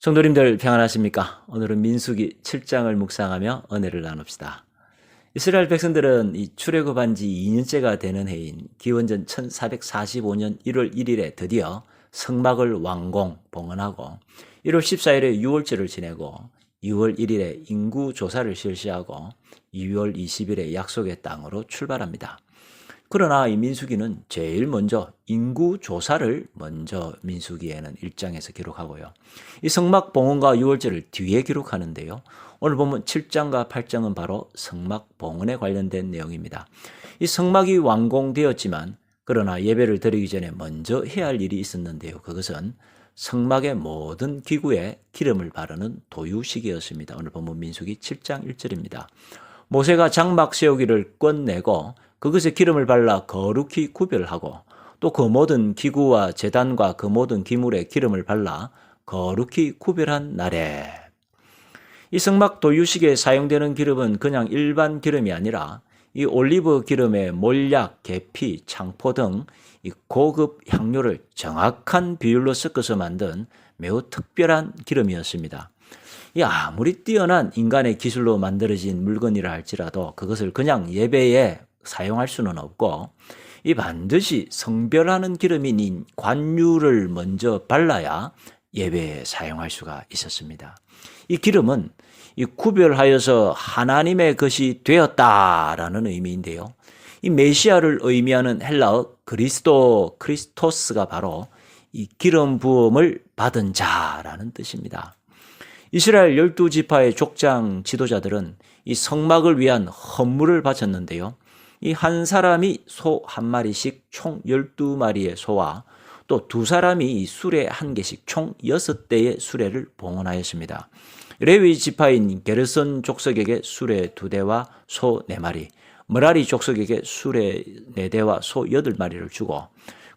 성도님들 평안하십니까? 오늘은 민수기 7장을 묵상하며 은혜를 나눕시다. 이스라엘 백성들은 이 출애굽한 지 2년째가 되는 해인 기원전 1445년 1월 1일에 드디어 성막을 완공, 봉헌하고 1월 14일에 유월절을 지내고 2월 1일에 인구 조사를 실시하고 2월 20일에 약속의 땅으로 출발합니다. 그러나 이 민수기는 제일 먼저 인구 조사를 먼저 민수기에는 1장에서 기록하고요. 이 성막 봉헌과 유월절을 뒤에 기록하는데요. 오늘 보면 7장과 8장은 바로 성막 봉헌에 관련된 내용입니다. 이 성막이 완공되었지만 그러나 예배를 드리기 전에 먼저 해야 할 일이 있었는데요. 그것은 성막의 모든 기구에 기름을 바르는 도유식이었습니다. 오늘 보면 민수기 7장 1절입니다. 모세가 장막 세우기를 꺼내고 그것에 기름을 발라 거룩히 구별하고 또 그 모든 기구와 제단과 그 모든 기물에 기름을 발라 거룩히 구별한 날에 이 성막 도유식에 사용되는 기름은 그냥 일반 기름이 아니라 이 올리브 기름에 몰약, 계피, 창포 등 이 고급 향료를 정확한 비율로 섞어서 만든 매우 특별한 기름이었습니다. 이 아무리 뛰어난 인간의 기술로 만들어진 물건이라 할지라도 그것을 그냥 예배에 사용할 수는 없고 이 반드시 성별하는 기름인 관유를 먼저 발라야 예배에 사용할 수가 있었습니다. 이 기름은 이 구별하여서 하나님의 것이 되었다라는 의미인데요. 이 메시아를 의미하는 헬라어 크리스토스가 바로 이 기름 부음을 받은 자라는 뜻입니다. 이스라엘 12지파의 족장 지도자들은 이 성막을 위한 헌물을 바쳤는데요. 이 한 사람이 소 한 마리씩 총 12마리의 소와 또 두 사람이 이 수레 한 개씩 총 6대의 수레를 봉헌하였습니다. 레위 지파인 게르손 족속에게 수레 2대와 소 4마리, 므라리 족속에게 수레 4대와 소 8마리를 주고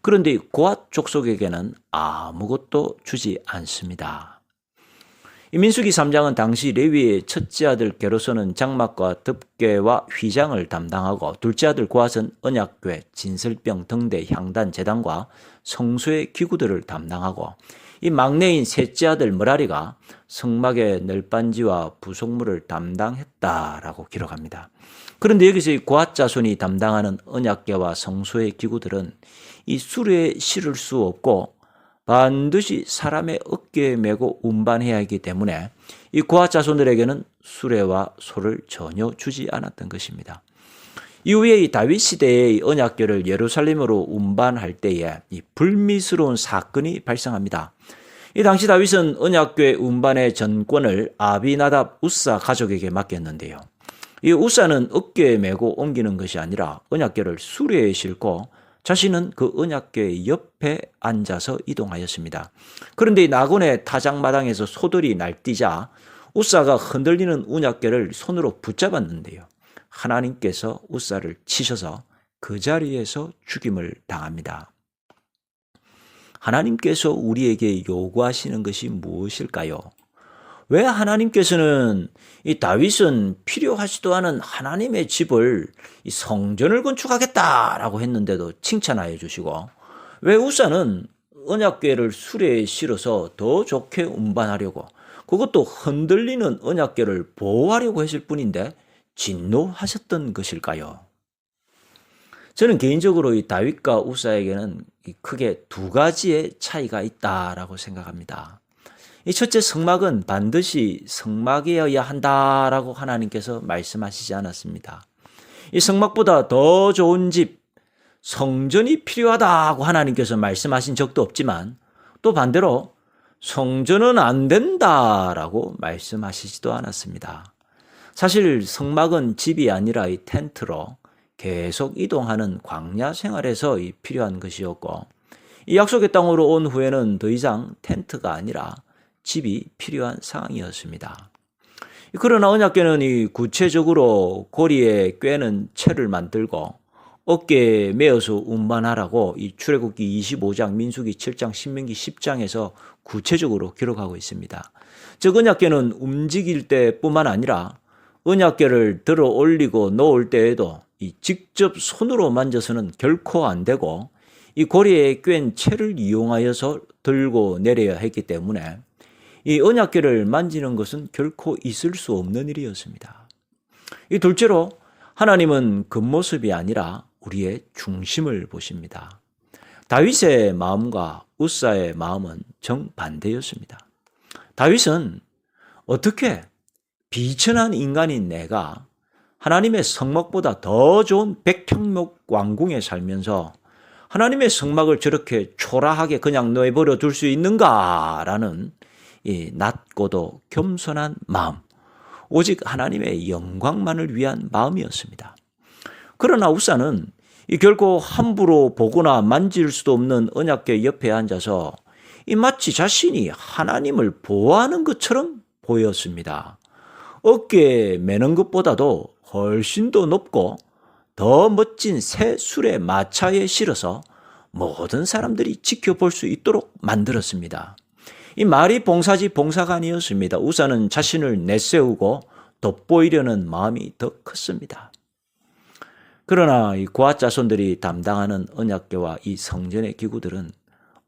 그런데 고앗 족속에게는 아무것도 주지 않습니다. 이 민수기 3장은 당시 레위의 첫째 아들 게르손은 장막과 덮개와 휘장을 담당하고 둘째 아들 고앗은 언약궤, 진설병, 등대, 향단, 제단과 성소의 기구들을 담당하고 이 막내인 셋째 아들 므라리가 성막의 널빤지와 부속물을 담당했다라고 기록합니다. 그런데 여기서 이 고앗 자손이 담당하는 언약궤와 성소의 기구들은 이 수레에 실을 수 없고 반드시 사람의 어깨에 메고 운반해야 하기 때문에 이 고앗 자손들에게는 수레와 소를 전혀 주지 않았던 것입니다. 이후에 이 다윗 시대의 언약궤를 예루살렘으로 운반할 때에 이 불미스러운 사건이 발생합니다. 이 당시 다윗은 언약궤 운반의 전권을 아비나답 우사 가족에게 맡겼는데요. 이 우사는 어깨에 메고 옮기는 것이 아니라 언약궤를 수레에 싣고 자신은 그 언약궤 옆에 앉아서 이동하였습니다. 그런데 나곤의 타작마당에서 소들이 날뛰자 우사가 흔들리는 언약궤를 손으로 붙잡았는데요. 하나님께서 우사를 치셔서 그 자리에서 죽임을 당합니다. 하나님께서 우리에게 요구하시는 것이 무엇일까요? 왜 하나님께서는 이 다윗은 필요하지도 않은 하나님의 집을 이 성전을 건축하겠다라고 했는데도 칭찬하여 주시고 왜 우사는 언약궤를 수레에 실어서 더 좋게 운반하려고 그것도 흔들리는 언약궤를 보호하려고 했을 뿐인데 진노하셨던 것일까요? 저는 개인적으로 이 다윗과 우사에게는 크게 두 가지의 차이가 있다라고 생각합니다. 이 첫째, 성막은 반드시 성막이어야 한다라고 하나님께서 말씀하시지 않았습니다. 이 성막보다 더 좋은 집, 성전이 필요하다고 하나님께서 말씀하신 적도 없지만 또 반대로 성전은 안 된다라고 말씀하시지도 않았습니다. 사실 성막은 집이 아니라 이 텐트로 계속 이동하는 광야 생활에서 필요한 것이었고 이 약속의 땅으로 온 후에는 더 이상 텐트가 아니라 집이 필요한 상황이었습니다. 그러나 언약궤는 이 구체적으로 고리에 꿰는 채를 만들고 어깨에 메어서 운반하라고 이 출애굽기 25장, 민수기 7장, 신명기 10장에서 구체적으로 기록하고 있습니다. 즉 언약궤는 움직일 때뿐만 아니라 언약궤를 들어 올리고 놓을 때에도 이 직접 손으로 만져서는 결코 안 되고 이 고리에 꿰인 채를 이용하여서 들고 내려야 했기 때문에 이 언약궤를 만지는 것은 결코 있을 수 없는 일이었습니다. 이 둘째로 하나님은 겉모습이 아니라 우리의 중심을 보십니다. 다윗의 마음과 우사의 마음은 정반대였습니다. 다윗은 어떻게 비천한 인간인 내가 하나님의 성막보다 더 좋은 백향목 왕궁에 살면서 하나님의 성막을 저렇게 초라하게 그냥 내버려 둘 수 있는가라는 이 낮고도 겸손한 마음, 오직 하나님의 영광만을 위한 마음이었습니다. 그러나 우사는 결코 함부로 보거나 만질 수도 없는 언약궤 옆에 앉아서 마치 자신이 하나님을 보호하는 것처럼 보였습니다. 어깨에 매는 것보다도 훨씬 더 높고 더 멋진 새 술의 마차에 실어서 모든 사람들이 지켜볼 수 있도록 만들었습니다. 이 말이 봉사지 봉사가 아니었습니다. 우사는 자신을 내세우고 돋보이려는 마음이 더 컸습니다. 그러나 이 고아 자손들이 담당하는 언약궤와 이 성전의 기구들은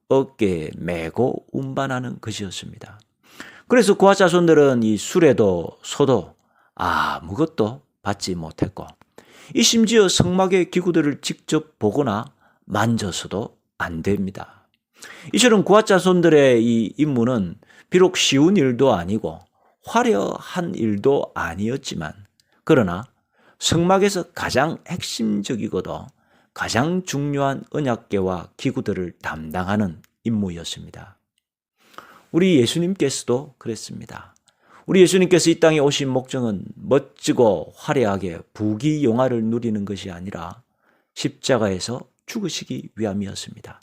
어깨에 메고 운반하는 것이었습니다. 그래서 고아 자손들은 이 수레도 소도 아무것도 받지 못했고 이 심지어 성막의 기구들을 직접 보거나 만져서도 안 됩니다. 이처럼 고아 자손들의 이 임무는 비록 쉬운 일도 아니고 화려한 일도 아니었지만 그러나 성막에서 가장 핵심적이고도 가장 중요한 언약궤와 기구들을 담당하는 임무였습니다. 우리 예수님께서도 그랬습니다. 우리 예수님께서 이 땅에 오신 목적은 멋지고 화려하게 부귀영화를 누리는 것이 아니라 십자가에서 죽으시기 위함이었습니다.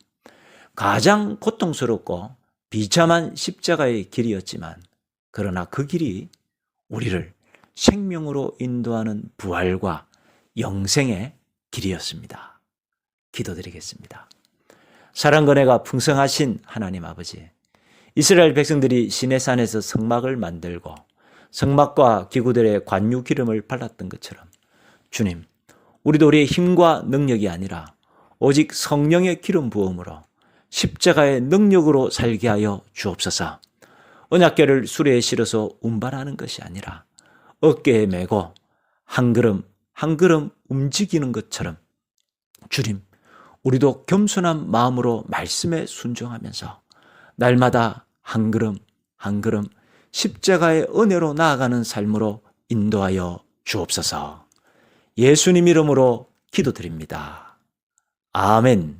가장 고통스럽고 비참한 십자가의 길이었지만 그러나 그 길이 우리를 생명으로 인도하는 부활과 영생의 길이었습니다. 기도드리겠습니다. 사랑과 은혜가 풍성하신 하나님 아버지, 이스라엘 백성들이 시내산에서 성막을 만들고 성막과 기구들의 관유 기름을 발랐던 것처럼 주님, 우리도 우리의 힘과 능력이 아니라 오직 성령의 기름 부음으로 십자가의 능력으로 살게 하여 주옵소서. 언약궤를 수레에 실어서 운반하는 것이 아니라 어깨에 메고 한 걸음 한 걸음 움직이는 것처럼 주님, 우리도 겸손한 마음으로 말씀에 순종하면서 날마다 한 걸음 한 걸음 십자가의 은혜로 나아가는 삶으로 인도하여 주옵소서. 예수님 이름으로 기도드립니다. 아멘.